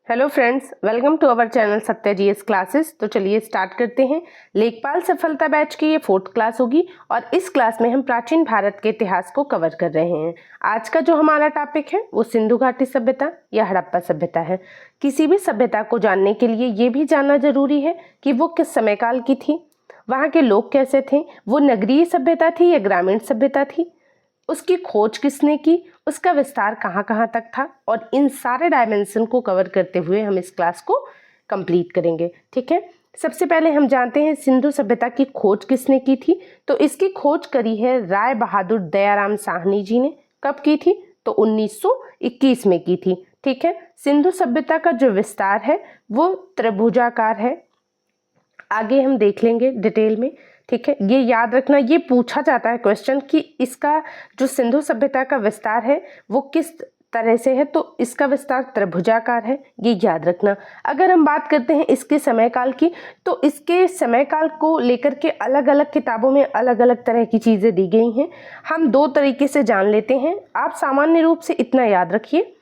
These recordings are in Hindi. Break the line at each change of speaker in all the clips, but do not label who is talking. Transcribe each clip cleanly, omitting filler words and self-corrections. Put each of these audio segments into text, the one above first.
Hello friends, welcome to our channel Satya GS classes. तो चलिए स्टार्ट करते हैं। लेखपाल सफलता बैच की ये 4th क्लास होगी और इस क्लास में हम प्राचीन भारत के इतिहास को कवर कर रहे हैं। आज का जो हमारा टॉपिक है वो सिंधु घाटी सभ्यता या हड़प्पा सभ्यता है। किसी भी सभ्यता को जानने के लिए ये भी जानना जरूरी है कि वो किस समय काल की थी, वहाँ के लोग कैसे थे, वो नगरीय सभ्यता थी या ग्रामीण सभ्यता थी, उसकी खोज किसने की, उसका विस्तार कहाँ कहाँ तक था, और इन सारे डायमेंशन को कवर करते हुए हम इस क्लास को कंप्लीट करेंगे। ठीक है, सबसे पहले हम जानते हैं सिंधु सभ्यता की खोज किसने की थी। तो इसकी खोज करी है राय बहादुर दयाराम साहनी जी ने। कब की थी? तो 1921 में की थी। ठीक है, सिंधु सभ्यता का जो विस्तार है वो त्रिभुजाकार है। आगे हम देख लेंगे डिटेल में। ठीक है, ये याद रखना, ये पूछा जाता है क्वेश्चन कि इसका जो सिंधु सभ्यता का विस्तार है वो किस तरह से है। तो इसका विस्तार त्रिभुजाकार है, ये याद रखना। अगर हम बात करते हैं इसके समय काल की, तो इसके समय काल को लेकर के अलग अलग किताबों में अलग अलग तरह की चीज़ें दी गई हैं। हम दो तरीके से जान लेते हैं। आप सामान्य रूप से इतना याद रखिए,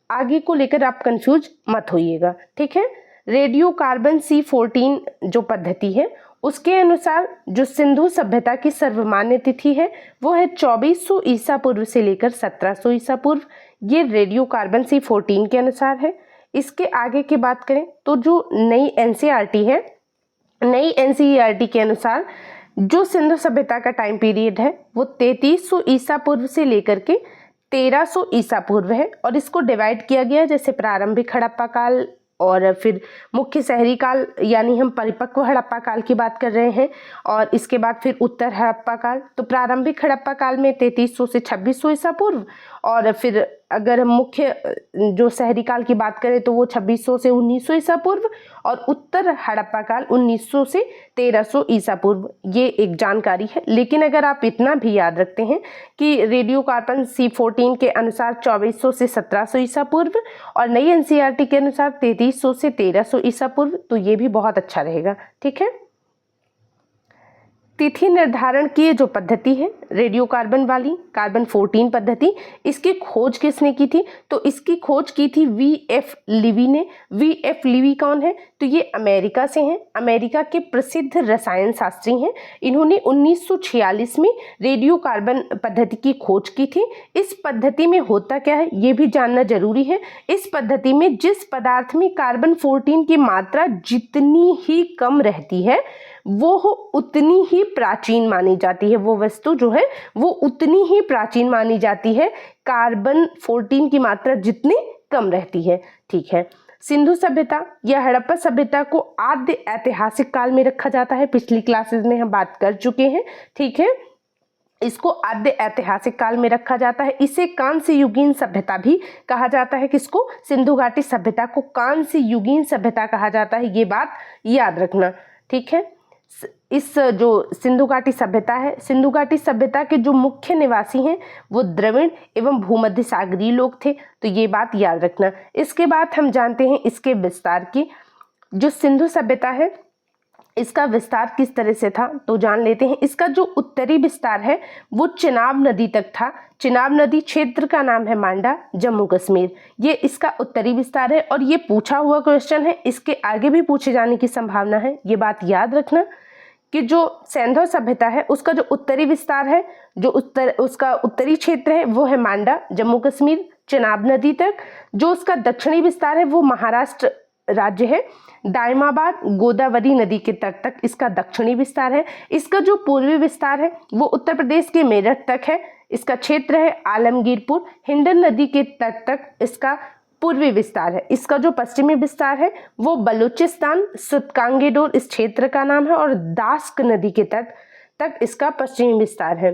आगे को लेकर आप कंफ्यूज मत होइएगा। ठीक है, रेडियो कार्बन C14 जो पद्धति है उसके अनुसार जो सिंधु सभ्यता की सर्वमान्य तिथि है वो है 2400 ईसा पूर्व से लेकर 1700 ईसा पूर्व। ये रेडियो कार्बन C14 के अनुसार है। इसके आगे की बात करें तो जो नई NCERT है, नई NCERT के अनुसार जो सिंधु सभ्यता का टाइम पीरियड है वो 3300 ईसा पूर्व से लेकर के 1300 ईसा पूर्व है। और इसको डिवाइड किया गया जैसे प्रारंभिक हड़प्पा काल और फिर मुख्य शहरी काल, यानी हम परिपक्व हड़प्पा काल की बात कर रहे हैं, और इसके बाद फिर उत्तर हड़प्पा काल। तो प्रारंभिक हड़प्पा काल में 3300 से 2600 ईसा पूर्व, और फिर अगर हम मुख्य जो शहरी काल की बात करें तो वो 2600 से 1900 ईसा पूर्व, और उत्तर हड़प्पा काल 1900 से 1300 ईसा पूर्व। ये एक जानकारी है। लेकिन अगर आप इतना भी याद रखते हैं कि रेडियो कार्बन C14 के अनुसार 2400 से 1700 ईसा पूर्व और नई NCERT के अनुसार 3300 से 1300 ईसा पूर्व, तो ये भी बहुत अच्छा रहेगा। ठीक है, तिथि निर्धारण की जो पद्धति है रेडियो कार्बन वाली, कार्बन 14 पद्धति, इसकी खोज किसने की थी? तो इसकी खोज की थी VF लिवी ने। VF लिवी कौन है? तो ये अमेरिका से हैं, अमेरिका के प्रसिद्ध रसायन शास्त्री हैं। इन्होंने 1946 में रेडियो कार्बन पद्धति की खोज की थी। इस पद्धति में होता क्या है ये भी जानना जरूरी है। इस पद्धति में जिस पदार्थ में कार्बन 14 की मात्रा जितनी ही कम रहती है वो उतनी ही प्राचीन मानी जाती है। वो वस्तु जो है वो उतनी ही प्राचीन मानी जाती है कार्बन 14 की मात्रा जितनी कम रहती है। ठीक है, सिंधु सभ्यता या हड़प्पा सभ्यता को आद्य ऐतिहासिक काल में रखा जाता है। पिछली क्लासेस में हम बात कर चुके हैं। ठीक है, इसको आद्य ऐतिहासिक काल में रखा जाता है। इसे कांस्य युगीन सभ्यता भी कहा जाता है। किसको? सिंधु घाटी सभ्यता को कांस्य युगीन सभ्यता कहा जाता है, ये बात याद रखना। ठीक है, इस जो सिंधु घाटी सभ्यता है, सिंधु घाटी सभ्यता के जो मुख्य निवासी हैं वो द्रविड़ एवं भूमध्य सागरीय लोग थे, तो ये बात याद रखना। इसके बाद हम जानते हैं इसके विस्तार की। जो सिंधु सभ्यता है इसका विस्तार किस तरह से था तो जान लेते हैं। इसका जो उत्तरी विस्तार है वो चिनाब नदी तक था। चिनाब नदी क्षेत्र का नाम है मांडा, जम्मू कश्मीर। ये इसका उत्तरी विस्तार है और ये पूछा हुआ क्वेश्चन है, इसके आगे भी पूछे जाने की संभावना है। ये बात याद रखना कि जो सिंधु सभ्यता है उसका जो उत्तरी विस्तार है, जो उसका उत्तरी क्षेत्र है वो है मांडा, जम्मू कश्मीर, चिनाब नदी तक। जो उसका दक्षिणी विस्तार है वो महाराष्ट्र राज्य है, दायमाबाद गोदावरी नदी के तट तक इसका दक्षिणी विस्तार है। इसका जो पूर्वी विस्तार है वो उत्तर प्रदेश के मेरठ तक है। इसका क्षेत्र है आलमगीरपुर, हिंडन नदी के तट तक इसका पूर्वी विस्तार है। इसका जो पश्चिमी विस्तार है वो बलूचिस्तान, सुतकांगेडोर इस क्षेत्र का नाम है, और दास्क नदी के तट तक इसका पश्चिमी विस्तार है।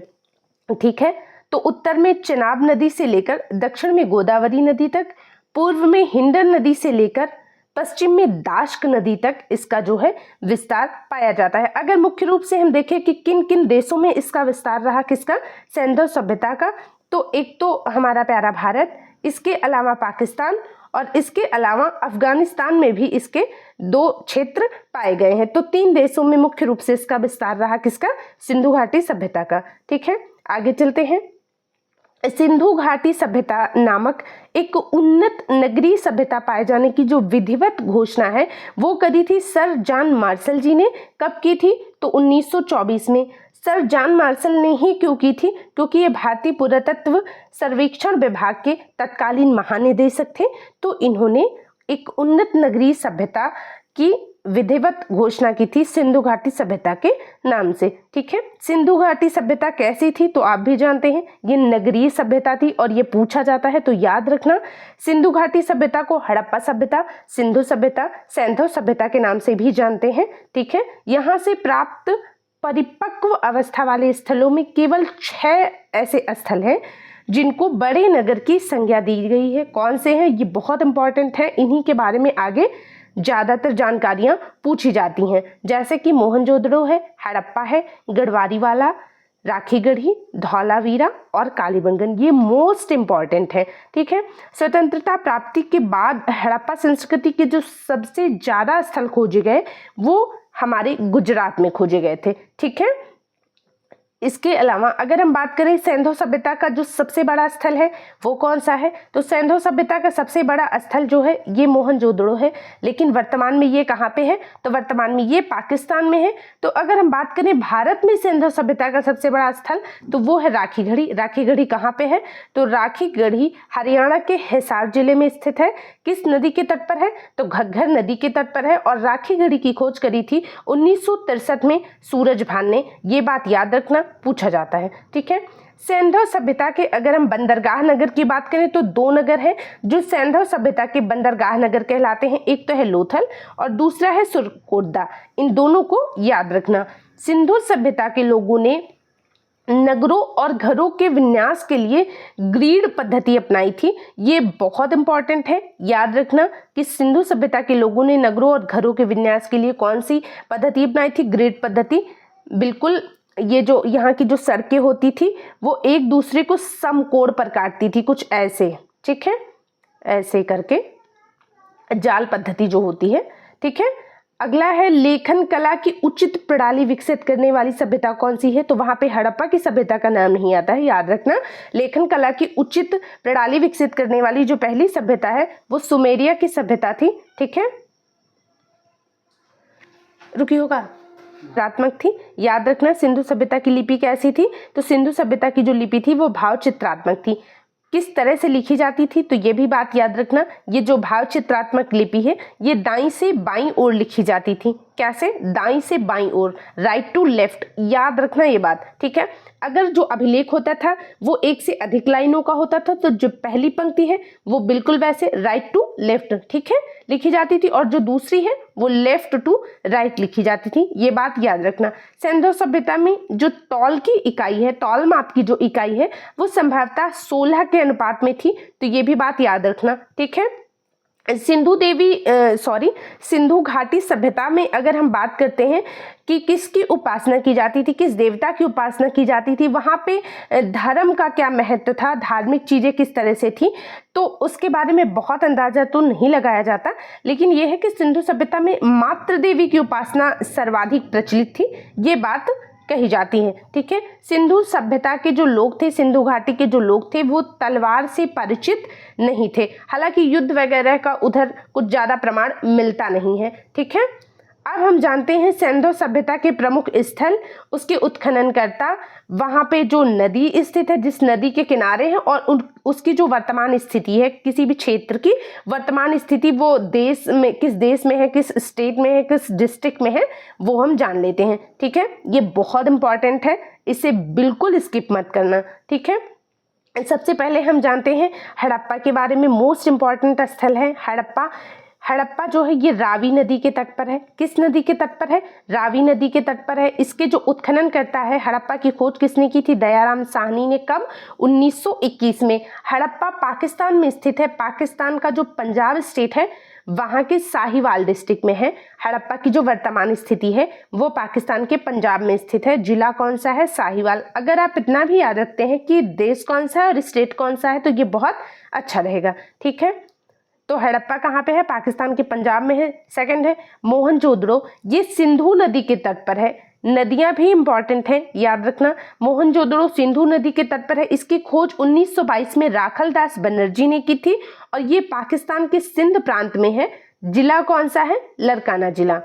ठीक है, तो उत्तर में चिनाब नदी से लेकर दक्षिण में गोदावरी नदी तक, पूर्व में हिंडन नदी से लेकर पश्चिम में दाश्क नदी तक इसका जो है विस्तार पाया जाता है। अगर मुख्य रूप से हम देखें कि किन किन देशों में इसका विस्तार रहा, किसका? सिंधु सभ्यता का, तो एक तो हमारा प्यारा भारत, इसके अलावा पाकिस्तान, और इसके अलावा अफगानिस्तान में भी इसके 2 क्षेत्र पाए गए हैं। तो 3 देशों में मुख्य रूप से इसका विस्तार रहा, किसका? सिंधु घाटी सभ्यता का। ठीक है, आगे चलते हैं। सिंधु घाटी सभ्यता नामक एक उन्नत नगरीय सभ्यता पाए जाने की जो विधिवत घोषणा है वो करी थी सर जॉन मार्शल जी ने। कब की थी? तो 1924 में। सर जॉन मार्शल ने ही क्यों की थी? क्योंकि ये भारतीय पुरातत्व सर्वेक्षण विभाग के तत्कालीन महानिदेशक थे। तो इन्होंने एक उन्नत नगरीय सभ्यता की विधिवत घोषणा की थी सिंधु घाटी सभ्यता के नाम से। ठीक है, सिंधु घाटी सभ्यता कैसी थी तो आप भी जानते हैं, ये नगरीय सभ्यता थी और ये पूछा जाता है तो याद रखना। सिंधु घाटी सभ्यता को हड़प्पा सभ्यता, सिंधु सभ्यता, सैंधव सभ्यता के नाम से भी जानते हैं। ठीक है, यहाँ से प्राप्त परिपक्व अवस्था वाले स्थलों में केवल 6 ऐसे स्थल हैं जिनको बड़े नगर की संज्ञा दी गई है। कौन से हैं? ये बहुत इंपॉर्टेंट है, इन्हीं के बारे में आगे ज़्यादातर जानकारियां पूछी जाती हैं, जैसे कि मोहनजोदड़ो है, हड़प्पा है, गढ़वारीवाला, राखीगढ़ी, धौलावीरा और कालीबंगन, ये मोस्ट इम्पॉर्टेंट है। ठीक है, स्वतंत्रता प्राप्ति के बाद हड़प्पा संस्कृति के जो सबसे ज़्यादा स्थल खोजे गए वो हमारे गुजरात में खोजे गए थे। ठीक है, इसके अलावा अगर हम बात करें सैंधव सभ्यता का जो सबसे बड़ा स्थल है वो कौन सा है, तो सैंधव सभ्यता का सबसे बड़ा स्थल जो है ये मोहनजोदड़ो है। लेकिन वर्तमान में ये कहाँ पे है? तो वर्तमान में ये पाकिस्तान में है। तो अगर हम बात करें भारत में सैंधव सभ्यता का सबसे बड़ा स्थल तो वो है राखीगढ़ी। राखीगढ़ी कहाँ पे है? तो राखीगढ़ी हरियाणा के हिसार जिले में स्थित है। किस नदी के तट पर है? तो घग्गर नदी के तट पर है। और राखीगढ़ी की खोज करी थी 1963 में सूरजभान ने, ये बात याद रखना, पूछा जाता है। ठीक है, सैंधव सभ्यता के अगर हम बंदरगाह नगर की बात करें तो 2 नगर हैं जो सैंधव सभ्यता के बंदरगाह नगर कहलाते हैं। एक तो है लोथल और दूसरा है सुरकोटदा। इन दोनों को याद रखना। सिंधु सभ्यता के लोगों ने नगरों और घरों के विन्यास के लिए ग्रीड पद्धति अपनाई थी। ये बहुत इंपॉर्टेंट है, याद रखना कि सिंधु सभ्यता के लोगों ने नगरों और घरों के विन्यास के लिए कौन सी पद्धति अपनाई थी? ग्रीड पद्धति। बिल्कुल, ये जो यहाँ की जो सड़कें होती थी वो एक दूसरे को समकोण पर काटती थी, कुछ ऐसे। ठीक है, ऐसे करके जाल पद्धति जो होती है। ठीक है, अगला है लेखन कला की उचित प्रणाली विकसित करने वाली सभ्यता कौन सी है? तो वहां पे हड़प्पा की सभ्यता का नाम नहीं आता है, याद रखना। लेखन कला की उचित प्रणाली विकसित करने वाली जो पहली सभ्यता है वो सुमेरिया की सभ्यता थी। ठीक है, रुकी होगा, चित्रात्मक थी, याद रखना। सिंधु सभ्यता की लिपि कैसी थी? तो सिंधु सभ्यता की जो लिपि थी वो भाव चित्रात्मक थी। किस तरह से लिखी जाती थी? तो ये भी बात याद रखना, ये जो भाव चित्रात्मक लिपि है ये दाईं से बाईं ओर लिखी जाती थी। कैसे? दाईं से बाईं ओर, राइट टू लेफ्ट, याद रखना ये बात। ठीक है, अगर जो अभिलेख होता था वो एक से अधिक लाइनों का होता था तो जो पहली पंक्ति है वो बिल्कुल वैसे राइट टू लेफ्ट, ठीक है, लिखी जाती थी और जो दूसरी है वो लेफ्ट टू राइट लिखी जाती थी। ये बात याद रखना। सैंधव सभ्यता में जो तौल की इकाई है, तौल माप की जो इकाई है वो संभवतः 16 के अनुपात में थी, तो ये भी बात याद रखना। ठीक है, सिंधु घाटी सभ्यता में अगर हम बात करते हैं कि किसकी उपासना की जाती थी, किस देवता की उपासना की जाती थी, वहाँ पे धर्म का क्या महत्व था, धार्मिक चीज़ें किस तरह से थी, तो उसके बारे में बहुत अंदाजा तो नहीं लगाया जाता। लेकिन यह है कि सिंधु सभ्यता में मातृ देवी की उपासना सर्वाधिक प्रचलित थी, ये बात कही जाती है। ठीक है, सिंधु सभ्यता के जो लोग थे, सिंधु घाटी के जो लोग थे वो तलवार से परिचित नहीं थे, हालांकि युद्ध वगैरह का उधर कुछ ज़्यादा प्रमाण मिलता नहीं है। ठीक है, अब हम जानते हैं सैंधव सभ्यता के प्रमुख स्थल, उसके उत्खननकर्ता, वहाँ पे जो नदी स्थित है, जिस नदी के किनारे हैं, और उसकी जो वर्तमान स्थिति है, किसी भी क्षेत्र की वर्तमान स्थिति, वो देश में किस देश में है, किस स्टेट में है, किस डिस्ट्रिक्ट में है, वो हम जान लेते हैं। ठीक है, ये बहुत इंपॉर्टेंट है, इसे बिल्कुल स्किप मत करना। ठीक है, सबसे पहले हम जानते हैं हड़प्पा के बारे में। मोस्ट इम्पॉर्टेंट स्थल है हड़प्पा। हड़प्पा जो है ये रावी नदी के तट पर है। किस नदी के तट पर है? रावी नदी के तट पर है। इसके जो उत्खनन करता है, हड़प्पा की खोज किसने की थी? दयाराम साहनी ने। कब? 1921 में। हड़प्पा पाकिस्तान में स्थित है। पाकिस्तान का जो पंजाब स्टेट है वहाँ के साहिवाल डिस्ट्रिक्ट में है। हड़प्पा की जो वर्तमान स्थिति है वो पाकिस्तान के पंजाब में स्थित है। जिला कौन सा है? साहिवाल। अगर आप इतना भी याद रखते हैं कि देश कौन सा है और स्टेट कौन सा है तो ये बहुत अच्छा रहेगा। ठीक है, तो हड़प्पा कहाँ पे है? पाकिस्तान के पंजाब में है। सेकंड है मोहनजोदड़ो, ये सिंधु नदी के तट पर है। नदियां भी इंपॉर्टेंट हैं, याद रखना। मोहनजोदड़ो सिंधु नदी के तट पर है, इसकी खोज 1922 में राखलदास बनर्जी ने की थी और ये पाकिस्तान के सिंध प्रांत में है। जिला कौन सा है? लरकाना जिला।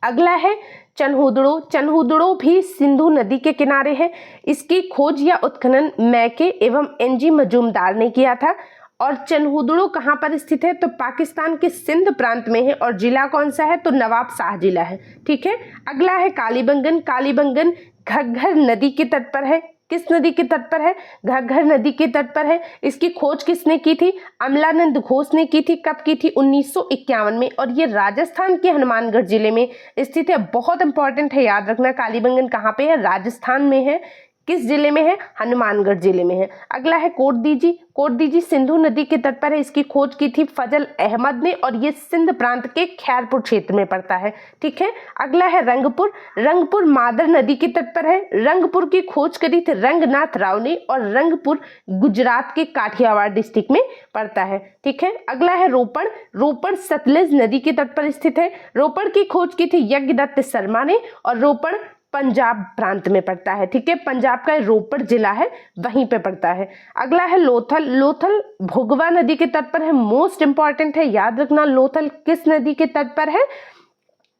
अगला है चनहुदड़ो। चनहुदड़ो भी सिंधु नदी के किनारे है। इसकी खोज या उत्खनन मैके एवं एनजी मजूमदार ने किया था। और चनहुदड़ो कहाँ पर स्थित है? तो पाकिस्तान के सिंध प्रांत में है और जिला कौन सा है? तो नवाब शाह जिला है। ठीक है। अगला है कालीबंगन। कालीबंगन घग्गर नदी के तट पर है। किस नदी के तट पर है? घग्गर नदी के तट पर है। इसकी खोज किसने की थी? अमलानंद घोष ने की थी। कब की थी? 1951 में। और ये राजस्थान के हनुमानगढ़ जिले में स्थित है। बहुत इंपॉर्टेंट है, याद रखना। कालीबंगन कहाँ पे है? राजस्थान में है। किस जिले में है? हनुमानगढ़ जिले में है। अगला है कोटदीजी। कोटदीजी सिंधु नदी के तट पर है। इसकी खोज की थी फजल अहमद ने और ये सिंध प्रांत के खैरपुर क्षेत्र में पड़ता है। ठीक है। अगला है रंगपुर। रंगपुर मादर नदी के तट पर है। रंगपुर की खोज करी थी रंगनाथ राव ने और रंगपुर गुजरात के काठियावाड़ डिस्ट्रिक्ट में पड़ता है। ठीक है। अगला है रोपड़। रोपड़ सतलुज नदी के तट पर स्थित है। रोपड़ की खोज की थी यज्ञदत्त शर्मा ने और रोपड़ पंजाब प्रांत में पड़ता है। ठीक है। पंजाब का रोपड़ जिला है, वहीं पे पड़ता है। अगला है लोथल। लोथल भोगवा नदी के तट पर है। मोस्ट इंपॉर्टेंट है, याद रखना। लोथल किस नदी के तट पर है?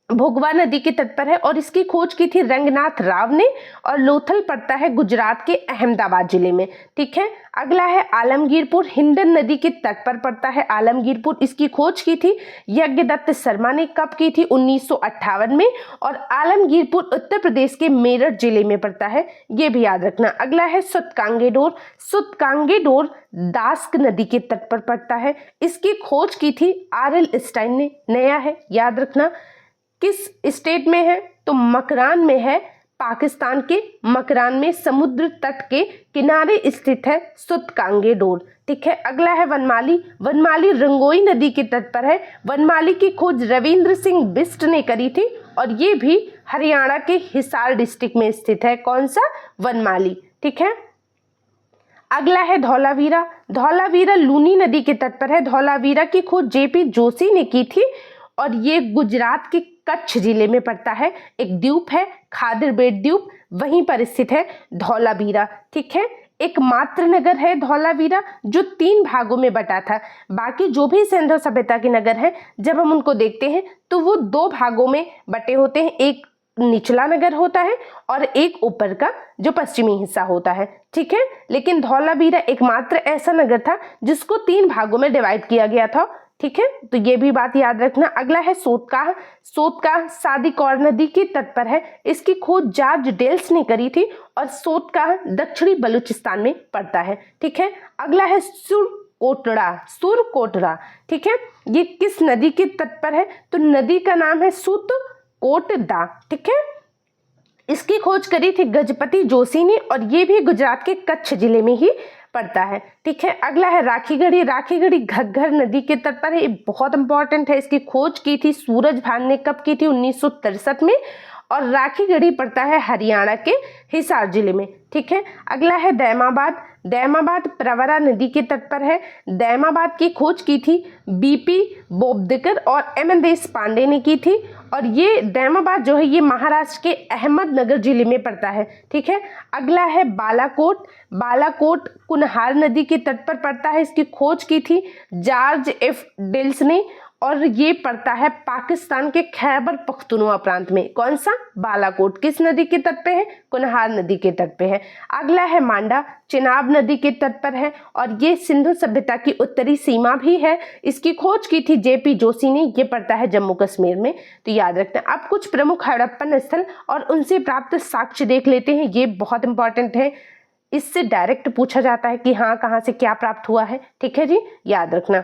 भोगवा नदी के तट पर है और इसकी खोज की थी रंगनाथ राव ने और लोथल पड़ता है गुजरात के अहमदाबाद जिले में। ठीक है। अगला है आलमगीरपुर। हिंडन नदी के तट पर पड़ता है आलमगीरपुर। इसकी खोज की थी यज्ञदत्त शर्मा ने। कब की थी? 1958 में। और आलमगीरपुर उत्तर प्रदेश के मेरठ जिले में पड़ता है, ये भी याद रखना। अगला है सुतकांगेडोर। सुतकांगेडोर दास्क नदी के तट पर पड़ता है। इसकी खोज की थी आर.एल. स्टाइन ने। नया है, याद रखना। किस स्टेट में है? तो मकरान में है। पाकिस्तान के मकरान में समुद्र तट के किनारे स्थित है सुतकांगेडोर। ठीक है। अगला है वनमाली। वनमाली रंगोई नदी के तट पर है। वनमाली की खोज रविंद्र सिंह बिष्ट ने करी थी और ये भी हरियाणा के हिसार डिस्ट्रिक्ट में स्थित है। कौन सा? वनमाली। ठीक है। अगला है धौलावीरा। धौलावीरा लूनी नदी के तट पर है। धौलावीरा की खोज जेपी जोशी ने की थी और ये गुजरात के कच्छ जिले में पड़ता है। एक द्वीप है खादरबेट द्वीप, वहीं पर स्थित है धौलावीरा। ठीक है। एक मात्र नगर है धौलावीरा जो 3 भागों में बटा था। बाकी जो भी सिंधु सभ्यता के नगर हैं, जब हम उनको देखते हैं तो वो 2 भागों में बटे होते हैं। एक निचला नगर होता है और एक ऊपर का जो पश्चिमी हिस्सा होता है। ठीक है। लेकिन धौलावीरा एकमात्र ऐसा नगर था जिसको 3 भागों में डिवाइड किया गया था। ठीक है। तो ये भी बात याद रखना। अगला है सोतकाह। सोतकाह सादिकौर नदी के तट पर है। इसकी खोज जॉर्ज डेल्स ने करी थी और सोतकाह दक्षिणी बलूचिस्तान में पड़ता है। ठीक है। अगला है सुरकोटड़ा। सुरकोटड़ा। ठीक है। ये किस नदी के तट पर है? तो नदी का नाम है सुतकोटदा। ठीक है। इसकी खोज करी थी गजपति जोशी ने और ये भी गुजरात के कच्छ जिले में ही पड़ता है। ठीक है। अगला है राखीगढ़ी। राखीगढ़ी घग्गर नदी के तट पर है। ये बहुत इंपॉर्टेंट है। इसकी खोज की थी सूरज भान ने। कब की थी? 1963 में। और राखीगढ़ी पड़ता है हरियाणा के हिसार जिले में। ठीक है। अगला है दैमाबाद। दैमाबाद प्रवरा नदी के तट पर है। दैमाबाद की खोज की थी बीपी बोबदेकर और एम.एन. देश पांडे ने की थी और ये दैमाबाद जो है ये महाराष्ट्र के अहमदनगर जिले में पड़ता है। ठीक है। अगला है बालाकोट। बालाकोट कुनहार नदी के तट पर पड़ता है। इसकी खोज की थी जॉर्ज एफ डेल्स ने और ये पड़ता है पाकिस्तान के खैबर पख्तूनख्वा प्रांत में। कौन सा? बालाकोट। किस नदी के तट पे है? कुनहार नदी के तट पे है। अगला है मांडा। चिनाब नदी के तट पर है और ये सिंधु सभ्यता की उत्तरी सीमा भी है। इसकी खोज की थी जेपी जोशी ने। ये पड़ता है जम्मू कश्मीर में, तो याद रखना। अब कुछ प्रमुख हड़प्पन स्थल और उनसे प्राप्त साक्ष्य देख लेते हैं। ये बहुत इंपॉर्टेंट है, इससे डायरेक्ट पूछा जाता है कि हाँ कहाँ से क्या प्राप्त हुआ है। ठीक है जी, याद रखना।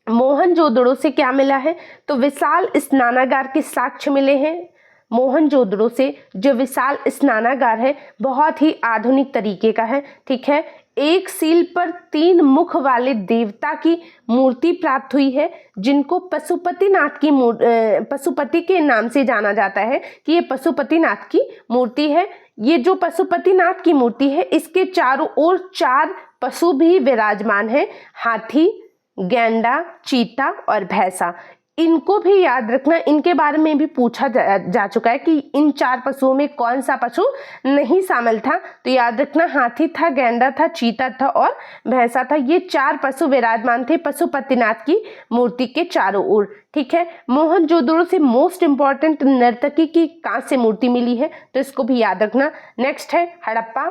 मोहनजोदड़ो से क्या मिला है? तो विशाल स्नानागार के साक्ष्य मिले हैं। मोहनजोदड़ो से जो विशाल स्नानागार है बहुत ही आधुनिक तरीके का है। ठीक है। एक सील पर 3 मुख वाले देवता की मूर्ति प्राप्त हुई है जिनको पशुपतिनाथ की पशुपति के नाम से जाना जाता है कि ये पशुपतिनाथ की मूर्ति है। ये जो पशुपतिनाथ की मूर्ति है इसके चारों ओर 4 पशु भी विराजमान है, हाथी, गैंडा, चीता और भैंसा। इनको भी याद रखना, इनके बारे में भी पूछा जा चुका है कि इन 4 पशुओं में कौन सा पशु नहीं शामिल था। तो याद रखना, हाथी था, गैंडा था, चीता था और भैंसा था। ये 4 पशु विराजमान थे पशुपतिनाथ की मूर्ति के चारों ओर। ठीक है, मोहनजोदड़ो से मोस्ट इंपॉर्टेंट नर्तकी की कांस्य मूर्ति मिली है, तो इसको भी याद रखना। नेक्स्ट है हड़प्पा।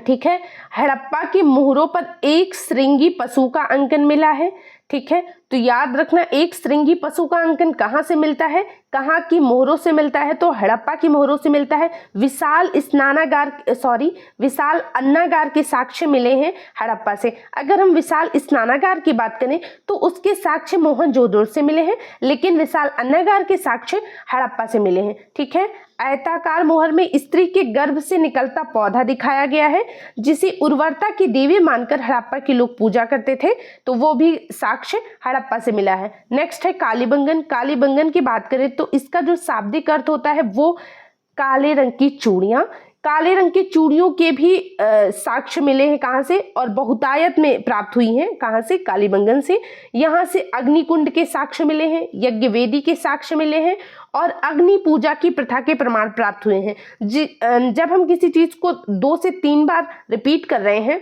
ठीक है, हड़प्पा की मोहरों पर एक श्रृंगी पशु का अंकन मिला है। ठीक है, तो याद रखना, एक श्रृंगी पशु का अंकन कहाँ से मिलता है, कहाँ की मोहरों से मिलता है, तो हड़प्पा की मोहरों से मिलता है। विशाल अन्नागार के साक्ष्य मिले हैं हड़प्पा से। अगर हम विशाल स्नानागार की बात करें तो उसके साक्ष्य मोहनजोदड़ो से मिले हैं, लेकिन विशाल अन्नागार के साक्ष्य हड़प्पा से मिले हैं। ठीक है, आयताकार मोहर में स्त्री के गर्भ से निकलता पौधा दिखाया गया है, जिसे उर्वरता की देवी मानकर हड़प्पा के लोग पूजा करते थे, तो वो भी साक्ष्य हड़प्पा से मिला है। नेक्स्ट है कालीबंगन। कालीबंगन की बात करें तो इसका जो शाब्दिक अर्थ होता है वो काले रंग की चूड़ियां। काले रंग की चूड़ियों के भी साक्ष्य मिले हैं कहाँ से, और बहुतायत में प्राप्त हुई हैं कहाँ से, कालीबंगन से। यहाँ से अग्निकुंड के साक्ष्य मिले हैं, यज्ञ वेदी के साक्ष्य मिले हैं और अग्नि पूजा की प्रथा के प्रमाण प्राप्त हुए हैं। जब हम किसी चीज को 2 से 3 बार रिपीट कर रहे हैं,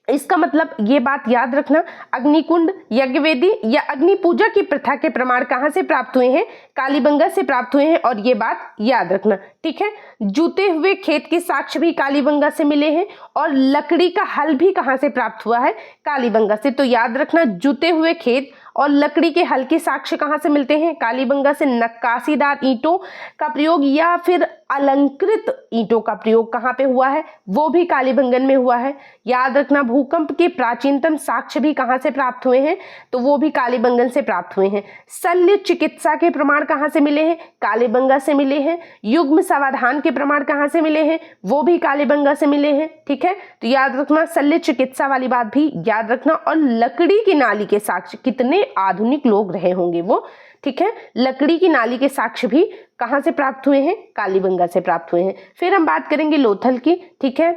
इसका मतलब ये बात याद रखना, अग्निकुंड, यज्ञवेदी या अग्नि पूजा की प्रथा के प्रमाण कहाँ से प्राप्त हुए हैं, कालीबंगा से प्राप्त हुए हैं, और ये बात याद रखना। ठीक है, जूते हुए खेत के साक्ष्य भी कालीबंगा से मिले हैं, और लकड़ी का हल भी कहाँ से प्राप्त हुआ है, कालीबंगा से। तो याद रखना, जूते हुए खेत और लकड़ी के हल के साक्ष्य कहाँ से मिलते हैं, कालीबंगा से। नक्काशीदार ईंटों का प्रयोग या फिर अलंकृत ईंटों का प्रयोग कहाँ पे हुआ है, वो भी कालीबंगन में हुआ है। याद रखना, भूकंप के प्राचीनतम साक्ष्य भी कहाँ से प्राप्त हुए हैं, तो वो भी कालीबंगन से प्राप्त हुए हैं। शल्य चिकित्सा के प्रमाण कहाँ से मिले हैं, कालीबंगा से मिले हैं। युग्म समाधान के प्रमाण कहाँ से मिले हैं, वो भी कालीबंगा से मिले हैं। ठीक है, तो याद रखना, शल्य चिकित्सा वाली बात भी याद रखना। और लकड़ी की नाली के साक्ष्य, कितने आधुनिक लोग रहे होंगे वो। ठीक है, लकड़ी की नाली के साक्ष्य भी कहां से प्राप्त हुए हैं, कालीबंगा से प्राप्त हुए हैं। फिर हम बात करेंगे लोथल की। ठीक है,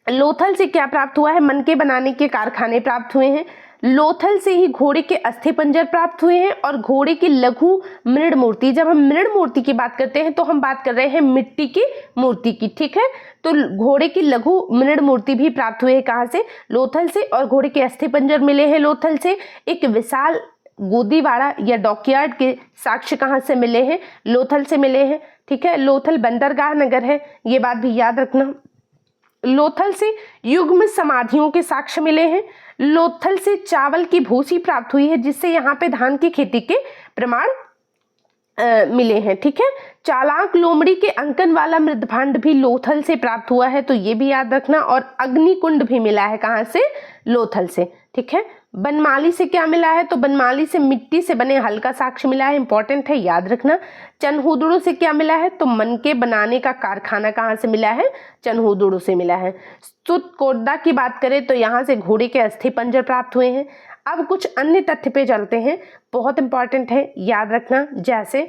लोथल से क्या प्राप्त हुआ है, मनके बनाने के कारखाने प्राप्त हुए हैं। लोथल से ही घोड़े के अस्थिपंजर प्राप्त हुए हैं और घोड़े की लघु मृण मूर्ति। जब हम मृण मूर्ति की बात करते हैं तो हम बात कर रहे हैं मिट्टी की मूर्ति की। ठीक है, तो घोड़े की लघु मृण मूर्ति भी प्राप्त हुए हैं कहाँ से, लोथल से, और घोड़े के अस्थिपंजर मिले हैं लोथल से। एक विशाल गोदीवाड़ा या डॉकयार्ड के साक्ष्य कहाँ से मिले हैं, लोथल से मिले हैं। ठीक है, लोथल बंदरगाह नगर है, ये बात भी याद रखना। लोथल से युग्म समाधियों के साक्ष्य मिले हैं। लोथल से चावल की भूसी प्राप्त हुई है, जिससे यहाँ पे धान की खेती के प्रमाण मिले हैं। ठीक है, चालाक लोमड़ी के अंकन वाला मृदभांड भी लोथल से प्राप्त हुआ है, तो ये भी याद रखना। और अग्निकुंड भी मिला है कहाँ से, लोथल से। ठीक है, बनमाली से क्या मिला है, तो बनमाली से मिट्टी से बने हल का साक्ष्य मिला है, इंपॉर्टेंट है, याद रखना। चनहुदड़ो से क्या मिला है, तो मनके बनाने का कारखाना कहाँ से मिला है, चनहुदड़ो से मिला है। स्तुतकोटदा की बात करें तो यहाँ से घोड़े के अस्थि पंजर प्राप्त हुए हैं। अब कुछ अन्य तथ्य पे चलते हैं, बहुत इंपॉर्टेंट है, याद रखना। जैसे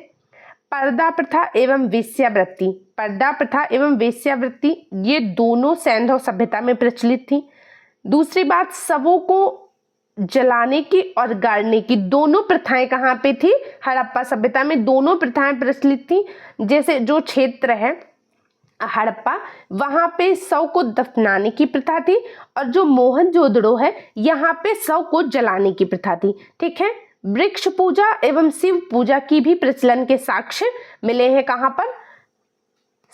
पर्दा प्रथा एवं वेश्यावृत्ति। पर्दा प्रथा एवं वेश्यावृत्ति ये दोनों सैंधव सभ्यता में प्रचलित थी। दूसरी बात, शवों को जलाने की और गाड़ने की दोनों प्रथाएं कहाँ पे थी, हड़प्पा सभ्यता में दोनों प्रथाएं प्रचलित थी। जैसे जो क्षेत्र है हड़प्पा, वहां पे शव को दफनाने की प्रथा थी, और जो मोहनजोदड़ो है यहाँ पे शव को जलाने की प्रथा थी। ठीक है, वृक्ष पूजा एवं शिव पूजा की भी प्रचलन के साक्ष्य मिले हैं कहाँ पर,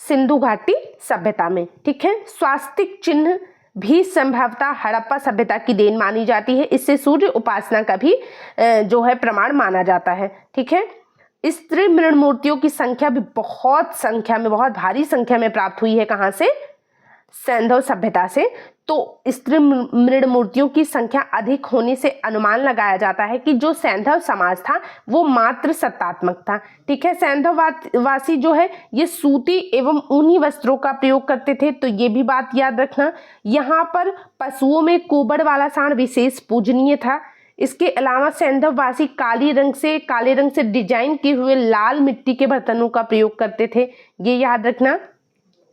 सिंधु घाटी सभ्यता में। ठीक है, स्वास्तिक चिन्ह भी संभवतः हड़प्पा सभ्यता की देन मानी जाती है। इससे सूर्य उपासना का भी जो है प्रमाण माना जाता है। ठीक है, स्त्री मृण मूर्तियों की संख्या भी बहुत भारी संख्या में प्राप्त हुई है कहाँ से, सैंधव सभ्यता से। तो स्त्री मृण मूर्तियों की संख्या अधिक होने से अनुमान लगाया जाता है कि जो सैंधव समाज था वो मात्र सत्तात्मक था। ठीक है, सैंधव वासी जो है ये सूती एवं ऊनी वस्त्रों का प्रयोग करते थे, तो ये भी बात याद रखना। यहाँ पर पशुओं में कोबड़ वाला सांड विशेष पूजनीय था। इसके अलावा सैंधव वासी काले रंग से डिजाइन किए हुए लाल मिट्टी के बर्तनों का प्रयोग करते थे, ये याद रखना।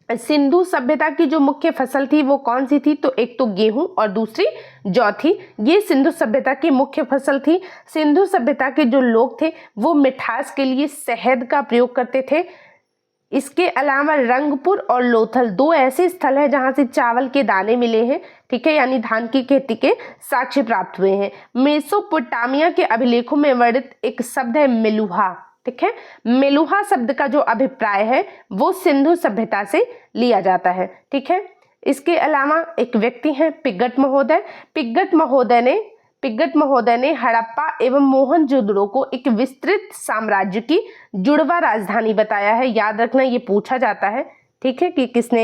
सिंधु सभ्यता की जो मुख्य फसल थी वो कौन सी थी? तो एक तो गेहूं और दूसरी जौ थी। ये सिंधु सभ्यता की मुख्य फसल थी। सिंधु सभ्यता के जो लोग थे वो मिठास के लिए शहद का प्रयोग करते थे। इसके अलावा रंगपुर और लोथल दो ऐसे स्थल हैं जहां से चावल के दाने मिले हैं, ठीक है, यानी धान की खेती के साक्ष्य प्राप्त हुए हैं। मेसोपोटामिया के अभिलेखों में वर्णित एक शब्द है मेलुहा, ठीक है। मेलुहा शब्द का जो अभिप्राय है वो सिंधु सभ्यता से लिया जाता है, ठीक है। इसके अलावा एक व्यक्ति हैं पिग्गट महोदय। पिग्गट महोदय ने हड़प्पा एवं मोहनजोदड़ो को एक विस्तृत साम्राज्य की जुड़वा राजधानी बताया है। याद रखना, ये पूछा जाता है, ठीक है, कि किसने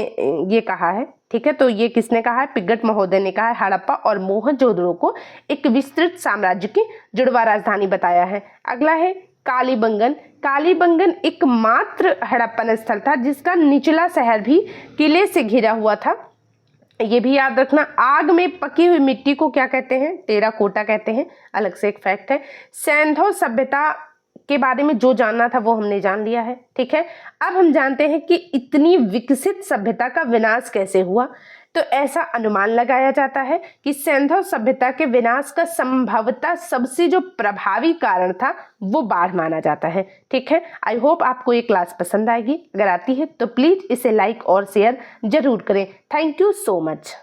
ये कहा है, ठीक है। तो ये किसने कहा है? पिग्गट महोदय ने कहा है हड़प्पा और मोहनजोदड़ो को एक विस्तृत साम्राज्य की जुड़वा राजधानी बताया है। अगला है कालीबंगन। कालीबंगन एकमात्र हड़प्पन स्थल था जिसका निचला शहर भी किले से घिरा हुआ था। ये भी याद रखना। आग में पकी हुई मिट्टी को क्या कहते हैं? टेराकोटा कहते हैं। अलग से एक फैक्ट है। सिंधु सभ्यता के बारे में जो जानना था वो हमने जान लिया है, ठीक है। अब हम जानते हैं कि इतनी विकसित सभ्यता का विनाश कैसे हुआ। तो ऐसा अनुमान लगाया जाता है कि सिंधु सभ्यता के विनाश का संभवतः सबसे जो प्रभावी कारण था वो बाढ़ माना जाता है, ठीक है। आई होप आपको ये क्लास पसंद आएगी। अगर आती है तो प्लीज इसे लाइक और शेयर जरूर करें। Thank you so much.